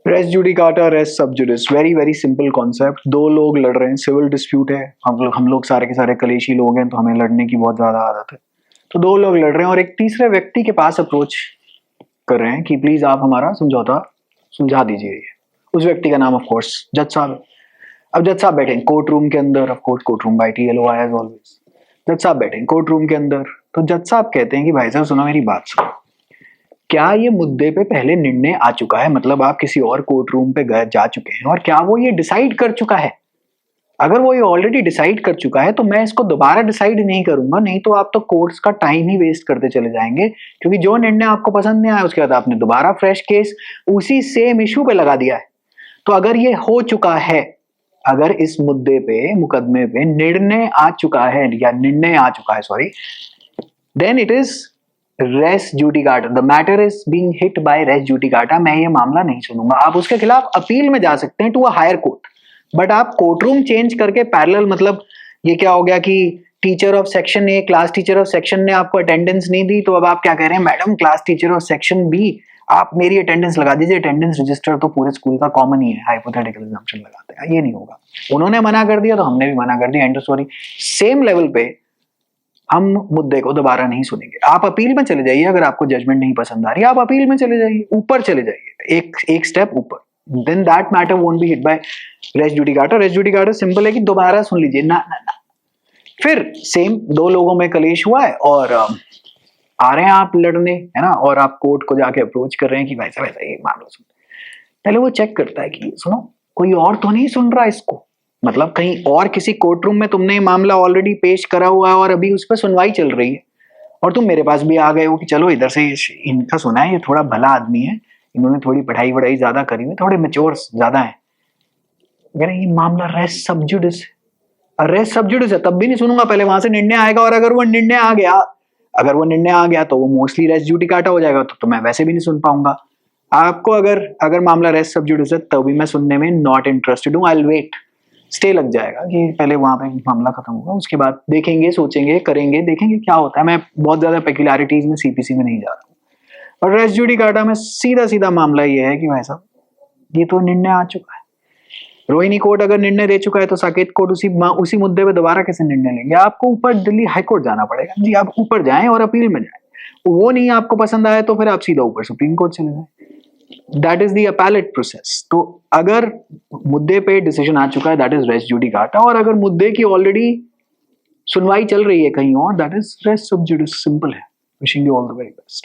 Race judicata race सब जुडिस, very very simple concept. दो लोग लड़ रहे हैं, सिविल डिस्प्यूट है, हम लोग सारे के सारे कलेशी लोग हैं, तो हमें लड़ने की बहुत ज्यादा आदत है। तो दो लोग लड़ रहे हैं और एक तीसरे व्यक्ति के पास अप्रोच कर रहे हैं कि प्लीज आप हमारा समझौता सुलझा दीजिए। उस व्यक्ति का नाम ऑफ कोर्स जज साहब है। अब जज साहब बैठे कोर्ट रूम के अंदर, of course court room by TLOI as always. जज साहब बैठे कोर्ट रूम के अंदर, तो जज साहब कहते हैं कि भाई साहब सुनो मेरी बात सुनो, क्या ये मुद्दे पे पहले निर्णय आ चुका है, मतलब आप किसी और कोर्ट रूम पे गए जा चुके हैं और क्या वो ये डिसाइड कर चुका है? अगर वो ये ऑलरेडी डिसाइड कर चुका है तो मैं इसको दोबारा डिसाइड नहीं करूंगा, नहीं तो आप तो कोर्ट्स का टाइम ही वेस्ट करते चले जाएंगे, क्योंकि जो निर्णय आपको पसंद नहीं आया उसके बाद आपने दोबारा फ्रेश केस उसी सेम इशू पे लगा दिया है। तो अगर ये हो चुका है, अगर इस मुद्दे पे मुकदमे पे निर्णय आ चुका है या निर्णय आ चुका है sorry, then it is res judicata, the matter is being hit by res judicata. मैं ये मामला नहीं सुनूंगा। आप उसके खिलाफ अपील में जा सकते हैं to a higher court, but आप कोर्ट रूम चेंज करके पैरेलल, मतलब ये क्या हो गया कि teacher of section A, class teacher of section ने आपको अटेंडेंस नहीं दी, तो अब आप क्या कह रहे हैं, madam class teacher of section B आप मेरी अटेंडेंस लगा दीजिए। अटेंडेंस रजिस्टर तो पूरे स्कूल का कॉमन ही है, हाइपोथेटिकल अजम्पशन लगाते हैं, ये नहीं होगा। उन्होंने मना कर दिया तो हमने भी मना कर दिया, एंड सॉरी। सेम लेवल पे हम मुद्दे को दोबारा नहीं सुनेंगे। आप अपील में चले जाइए, अगर आपको जजमेंट नहीं पसंद आ रही आप अपील में चले जाइए, ऊपर चले जाइए, एक स्टेप ऊपर, then that matter won't be hit by res judicata. Res judicata simple है कि दोबारा सुन लीजिए ना, ना, ना। फिर सेम दो लोगों में कलेश हुआ है और आ रहे हैं आप लड़ने, है ना, और आप कोर्ट को जाके अप्रोच कर रहे हैं कि भाई साहब ऐसा ये मामला सुन। पहले वो चेक करता है कि सुनो कोई और तो नहीं सुन रहा इसको, मतलब कहीं और किसी कोर्ट रूम में तुमने ये मामला ऑलरेडी पेश करा हुआ है और अभी उस पर सुनवाई चल रही है, और तुम मेरे पास भी आ गए हो कि चलो इधर से इनका सुना है, ये थोड़ा भला आदमी है, इन्होंने थोड़ी पढ़ाई वढ़ाई ज्यादा करी हुई, थोड़े मेच्योर ज्यादा है, अगर ये मामला रेस सब जुडिस है, रेस सब जुडिस है, तब भी नहीं सुनूंगा, पहले वहां से निर्णय आएगा, और अगर वो निर्णय आ गया, अगर वो निर्णय आ गया तो वो मोस्टली रेस जुडिकाटा हो जाएगा, तो मैं वैसे भी नहीं सुन पाऊंगा। आपको अगर अगर मामला रेस सब जुडिस है तब भी मैं सुनने में नॉट इंटरेस्टेड हूँ, आई विल वेट, स्टे लग जाएगा कि पहले वहां पे मामला खत्म होगा, उसके बाद देखेंगे, सोचेंगे, करेंगे, देखेंगे क्या होता है। मैं बहुत ज्यादा पेक्युलैरिटीज में CPC में नहीं जा रहा हूँ। और रेस जुडिकाटा में सीधा सीधा मामला ये है कि भाई साहब ये तो निर्णय आ चुका है, रोहिणी कोर्ट अगर निर्णय दे चुका है तो साकेत कोर्ट उसी मुद्दे पे दोबारा कैसे निर्णय लेंगे? आपको ऊपर दिल्ली हाई कोर्ट जाना पड़ेगा जी, आप ऊपर जाएं और अपील में जाएं, वो नहीं आपको पसंद आया तो फिर आप सीधा ऊपर सुप्रीम कोर्ट चले जाएं, that is the appellate process. तो अगर मुद्दे पे डिसीजन आ चुका है दैट इज रेस जुडिकाटा, और अगर मुद्दे की ऑलरेडी सुनवाई चल रही है कहीं और, दैट इज रेस सब जुडिस। सिंपल है। Wishing you all the very best.